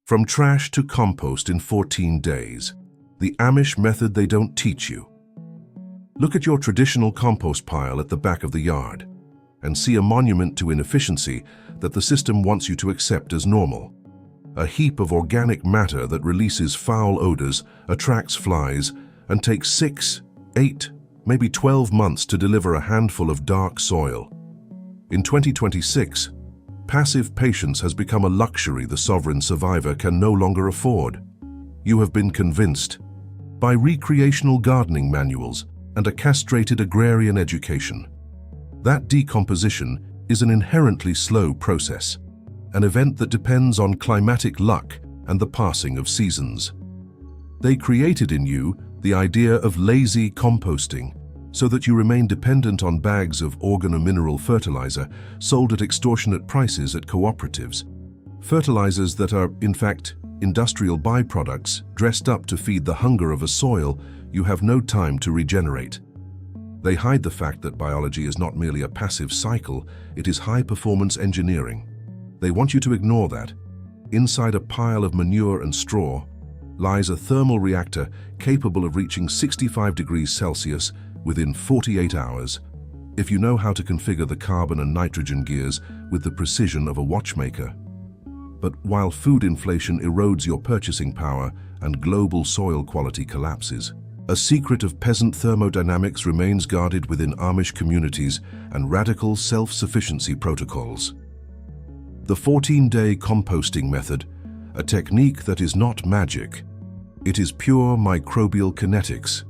From trash to compost in 14 days. The Amish method they don't teach you. Look at your traditional compost pile at the back of the yard and see a monument to inefficiency that the system wants you to accept as normal. A heap of organic matter that releases foul odors, attracts flies, and takes 6, 8, maybe 12 months to deliver a handful of dark soil. In 2026, passive patience has become a luxury the sovereign survivor can no longer afford. You have been convinced by recreational gardening manuals and a castrated agrarian education. That decomposition is an inherently slow process, an event that depends on climatic luck and the passing of seasons. They created in you the idea of lazy composting so that you remain dependent on bags of organo-mineral fertilizer sold at extortionate prices at cooperatives. Fertilizers that are, in fact, industrial byproducts dressed up to feed the hunger of a soil you have no time to regenerate. They hide the fact that biology is not merely a passive cycle, it is high-performance engineering. They want you to ignore that. Inside a pile of manure and straw lies a thermal reactor capable of reaching 65 degrees Celsius within 48 hours, if you know how to configure the carbon and nitrogen gears with the precision of a watchmaker. But while food inflation erodes your purchasing power and global soil quality collapses, a secret of peasant thermodynamics remains guarded within Amish communities and radical self-sufficiency protocols. The 14-day composting method, a technique that is not magic. It is pure microbial kinetics,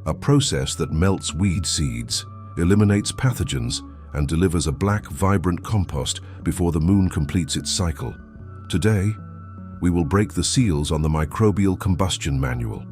a process that melts weed seeds, eliminates pathogens, and delivers a black, vibrant compost before the moon completes its cycle. Today, we will break the seals on the microbial combustion manual.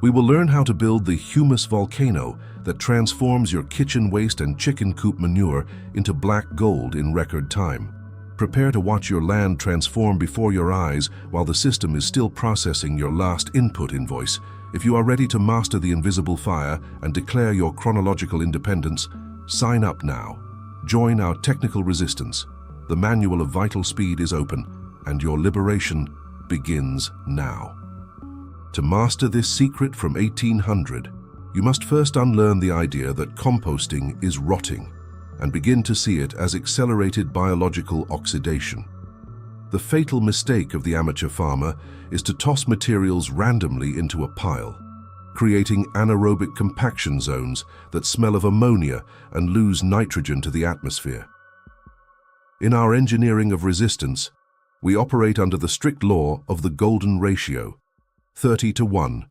We will learn how to build the humus volcano that transforms your kitchen waste and chicken coop manure into black gold in record time. Prepare to watch your land transform before your eyes while the system is still processing your last input invoice. If you are ready to master the invisible fire and declare your chronological independence, sign up now. Join our technical resistance. The manual of vital speed is open, and your liberation begins now. To master this secret from 1800, you must first unlearn the idea that composting is rotting and begin to see it as accelerated biological oxidation. The fatal mistake of the amateur farmer is to toss materials randomly into a pile, creating anaerobic compaction zones that smell of ammonia and lose nitrogen to the atmosphere. In our engineering of resistance, we operate under the strict law of the golden ratio, 30:1,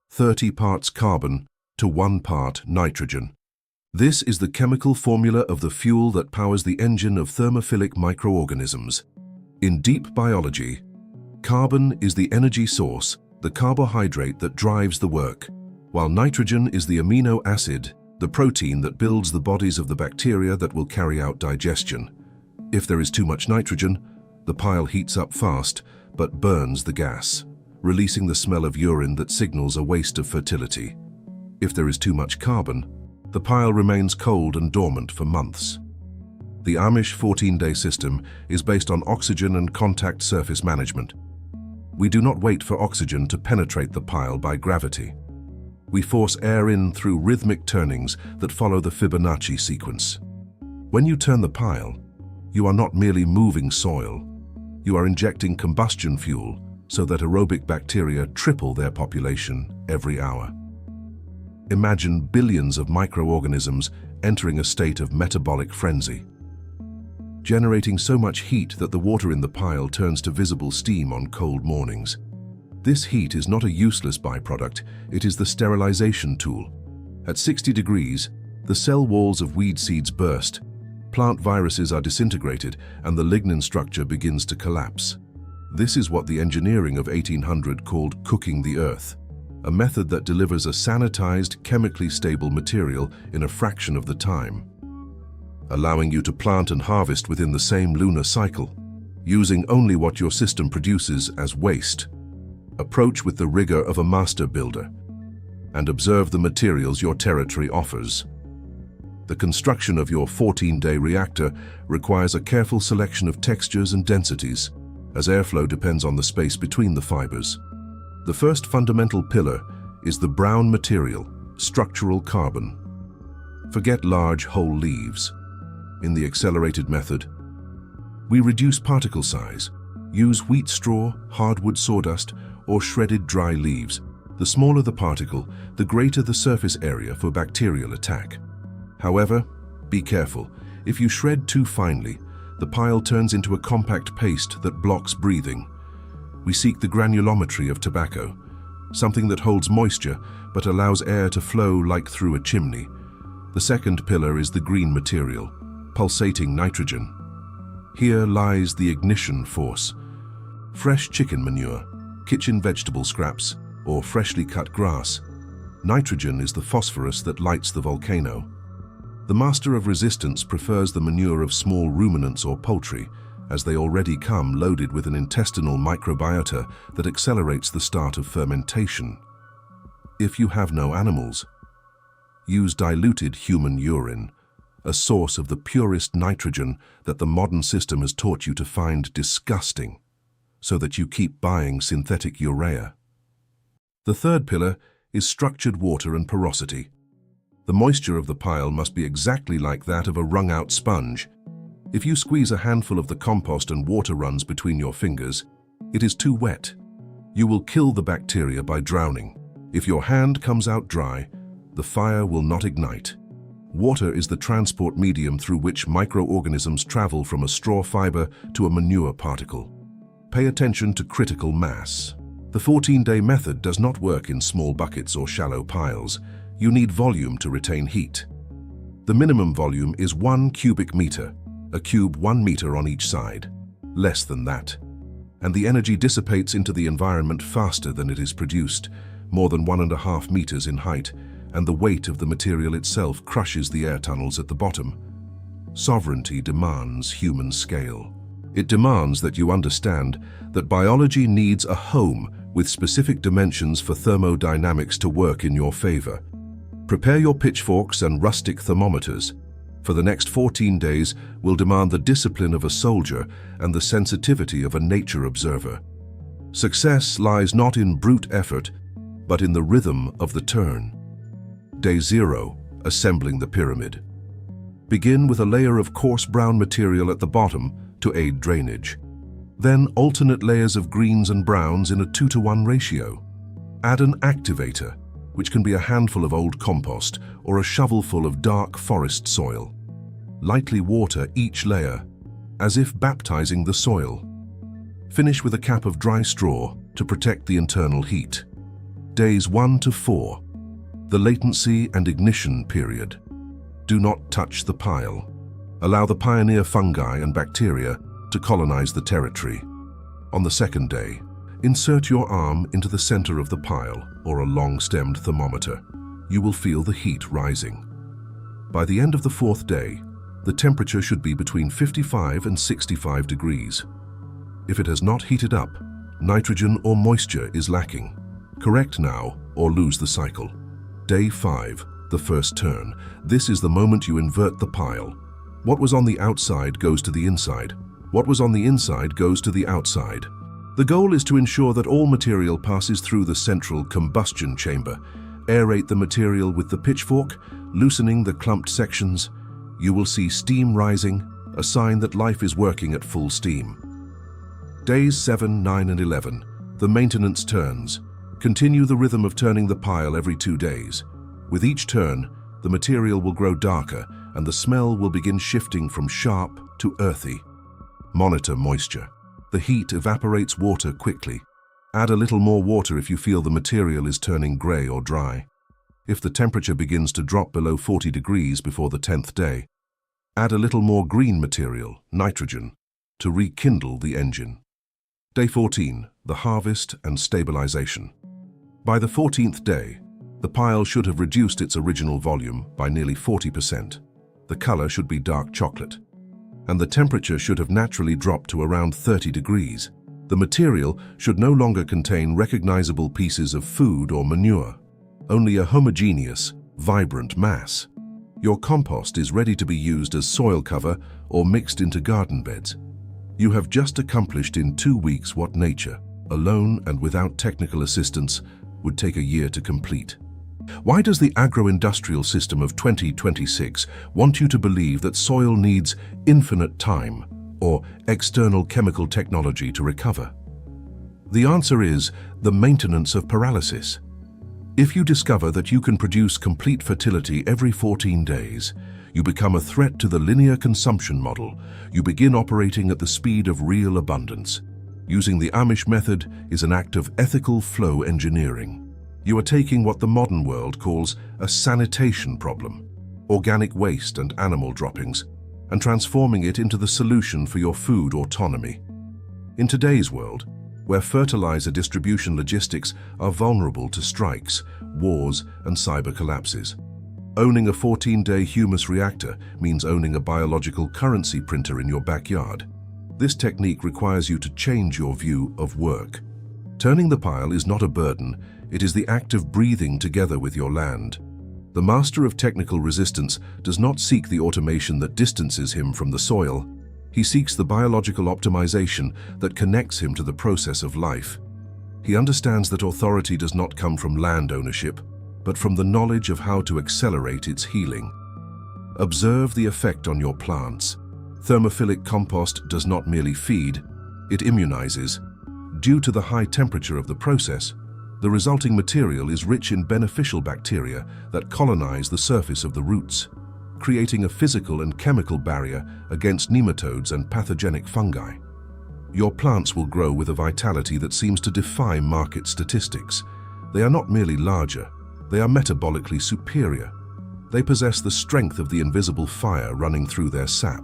30 parts carbon to 1 part nitrogen. This is the chemical formula of the fuel that powers the engine of thermophilic microorganisms. In deep biology, carbon is the energy source, the carbohydrate that drives the work, while nitrogen is the amino acid, the protein that builds the bodies of the bacteria that will carry out digestion. If there is too much nitrogen, the pile heats up fast but burns the gas, releasing the smell of urine that signals a waste of fertility. If there is too much carbon, the pile remains cold and dormant for months. The Amish 14-day system is based on oxygen and contact surface management. We do not wait for oxygen to penetrate the pile by gravity. We force air in through rhythmic turnings that follow the Fibonacci sequence. When you turn the pile, you are not merely moving soil. You are injecting combustion fuel so that aerobic bacteria triple their population every hour. Imagine billions of microorganisms entering a state of metabolic frenzy, generating so much heat that the water in the pile turns to visible steam on cold mornings. This heat is not a useless byproduct, it is the sterilization tool. At 60 degrees, the cell walls of weed seeds burst, plant viruses are disintegrated, and the lignin structure begins to collapse. This is what the engineering of 1800 called cooking the earth, a method that delivers a sanitized, chemically stable material in a fraction of the time, allowing you to plant and harvest within the same lunar cycle, using only what your system produces as waste. Approach with the rigor of a master builder, and observe the materials your territory offers. The construction of your 14-day reactor requires a careful selection of textures and densities, as airflow depends on the space between the fibers. The first fundamental pillar is the brown material, structural carbon. Forget large whole leaves. In the accelerated method, we reduce particle size. Use wheat straw, hardwood sawdust, or shredded dry leaves. The smaller the particle, the greater the surface area for bacterial attack. However, be careful. If you shred too finely, the pile turns into a compact paste that blocks breathing. We seek the granulometry of tobacco, something that holds moisture but allows air to flow like through a chimney. The second pillar is the green material, pulsating nitrogen. Here lies the ignition force. Fresh chicken manure, kitchen vegetable scraps, or freshly cut grass. Nitrogen is the phosphorus that lights the volcano. The master of resistance prefers the manure of small ruminants or poultry, as they already come loaded with an intestinal microbiota that accelerates the start of fermentation. If you have no animals, use diluted human urine, a source of the purest nitrogen that the modern system has taught you to find disgusting, so that you keep buying synthetic urea. The third pillar is structured water and porosity. The moisture of the pile must be exactly like that of a wrung-out sponge. If you squeeze a handful of the compost and water runs between your fingers, it is too wet. You will kill the bacteria by drowning. If your hand comes out dry, the fire will not ignite. Water is the transport medium through which microorganisms travel from a straw fiber to a manure particle. Pay attention to critical mass. The 14-day method does not work in small buckets or shallow piles. You need volume to retain heat. The minimum volume is 1 cubic meter, a cube 1 meter on each side. Less than that. And the energy dissipates into the environment faster than it is produced, more than 1.5 meters in height, and the weight of the material itself crushes the air tunnels at the bottom. Sovereignty demands human scale. It demands that you understand that biology needs a home with specific dimensions for thermodynamics to work in your favor. Prepare your pitchforks and rustic thermometers. For the next 14 days will demand the discipline of a soldier and the sensitivity of a nature observer. Success lies not in brute effort, but in the rhythm of the turn. Day 0, assembling the pyramid. Begin with a layer of coarse brown material at the bottom to aid drainage. Then alternate layers of greens and browns in a 2-to-1 ratio. Add an activator, which can be a handful of old compost or a shovelful of dark forest soil. Lightly water each layer, as if baptizing the soil. Finish with a cap of dry straw to protect the internal heat. Days 1 to 4, the latency and ignition period. Do not touch the pile. Allow the pioneer fungi and bacteria to colonize the territory. On the second day, insert your arm into the center of the pile or a long-stemmed thermometer. You will feel the heat rising. By the end of the 4th day, the temperature should be between 55 and 65 degrees. If it has not heated up, nitrogen or moisture is lacking. Correct now or lose the cycle. Day 5, the first turn. This is the moment you invert the pile. What was on the outside goes to the inside. What was on the inside goes to the outside. The goal is to ensure that all material passes through the central combustion chamber. Aerate the material with the pitchfork, loosening the clumped sections. You will see steam rising, a sign that life is working at full steam. Days 7, 9, and 11, the maintenance turns. Continue the rhythm of turning the pile every 2 days. With each turn, the material will grow darker and the smell will begin shifting from sharp to earthy. Monitor moisture. The heat evaporates water quickly. Add a little more water if you feel the material is turning gray or dry. If the temperature begins to drop below 40 degrees before the 10th day, add a little more green material, nitrogen, to rekindle the engine. Day 14, the harvest and stabilization. By the 14th day, the pile should have reduced its original volume by nearly 40%. The color should be dark chocolate, and the temperature should have naturally dropped to around 30 degrees. The material should no longer contain recognizable pieces of food or manure, only a homogeneous, vibrant mass. Your compost is ready to be used as soil cover or mixed into garden beds. You have just accomplished in 2 weeks what nature, alone and without technical assistance, would take a year to complete. Why does the agro-industrial system of 2026 want you to believe that soil needs infinite time or external chemical technology to recover? The answer is the maintenance of paralysis. If you discover that you can produce complete fertility every 14 days, you become a threat to the linear consumption model. You begin operating at the speed of real abundance. Using the Amish method is an act of ethical flow engineering. You are taking what the modern world calls a sanitation problem, organic waste and animal droppings, and transforming it into the solution for your food autonomy. In today's world, where fertilizer distribution logistics are vulnerable to strikes, wars, and cyber collapses, owning a 14-day humus reactor means owning a biological currency printer in your backyard. This technique requires you to change your view of work. Turning the pile is not a burden, it is the act of breathing together with your land. The master of technical resistance does not seek the automation that distances him from the soil. He seeks the biological optimization that connects him to the process of life. He understands that authority does not come from land ownership, but from the knowledge of how to accelerate its healing. Observe the effect on your plants. Thermophilic compost does not merely feed, it immunizes. Due to the high temperature of the process, the resulting material is rich in beneficial bacteria that colonize the surface of the roots, creating a physical and chemical barrier against nematodes and pathogenic fungi. Your plants will grow with a vitality that seems to defy market statistics. They are not merely larger, they are metabolically superior. They possess the strength of the invisible fire running through their sap.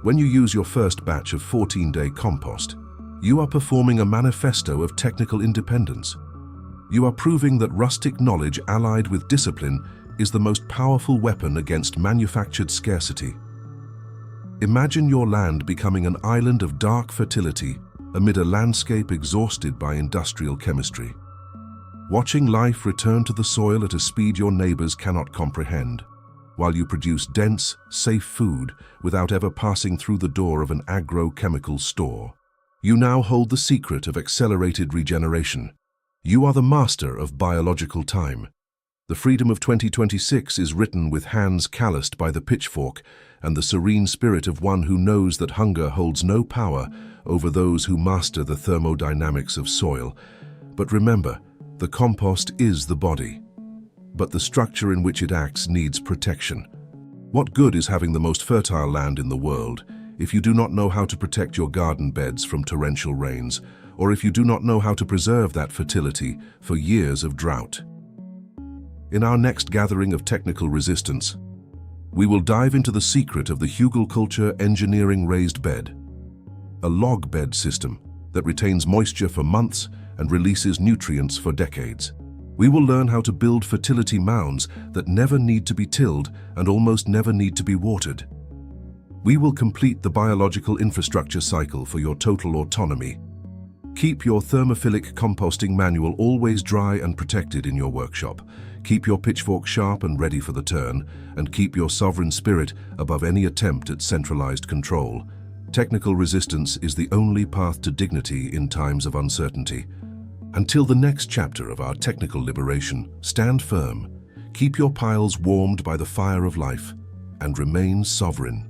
When you use your first batch of 14-day compost, you are performing a manifesto of technical independence. You are proving that rustic knowledge allied with discipline is the most powerful weapon against manufactured scarcity. Imagine your land becoming an island of dark fertility amid a landscape exhausted by industrial chemistry. Watching life return to the soil at a speed your neighbors cannot comprehend, while you produce dense, safe food without ever passing through the door of an agrochemical store. You now hold the secret of accelerated regeneration. You are the master of biological time. The freedom of 2026 is written with hands calloused by the pitchfork and the serene spirit of one who knows that hunger holds no power over those who master the thermodynamics of soil. But remember, the compost is the body, but the structure in which it acts needs protection. What good is having the most fertile land in the world if you do not know how to protect your garden beds from torrential rains, or if you do not know how to preserve that fertility for years of drought? In our next gathering of technical resistance, we will dive into the secret of the hugelkultur engineering raised bed, a log bed system that retains moisture for months and releases nutrients for decades. We will learn how to build fertility mounds that never need to be tilled and almost never need to be watered. We will complete the biological infrastructure cycle for your total autonomy. Keep your thermophilic composting manual always dry and protected in your workshop. Keep your pitchfork sharp and ready for the turn, and keep your sovereign spirit above any attempt at centralized control. Technical resistance is the only path to dignity in times of uncertainty. Until the next chapter of our technical liberation, stand firm, keep your piles warmed by the fire of life, and remain sovereign.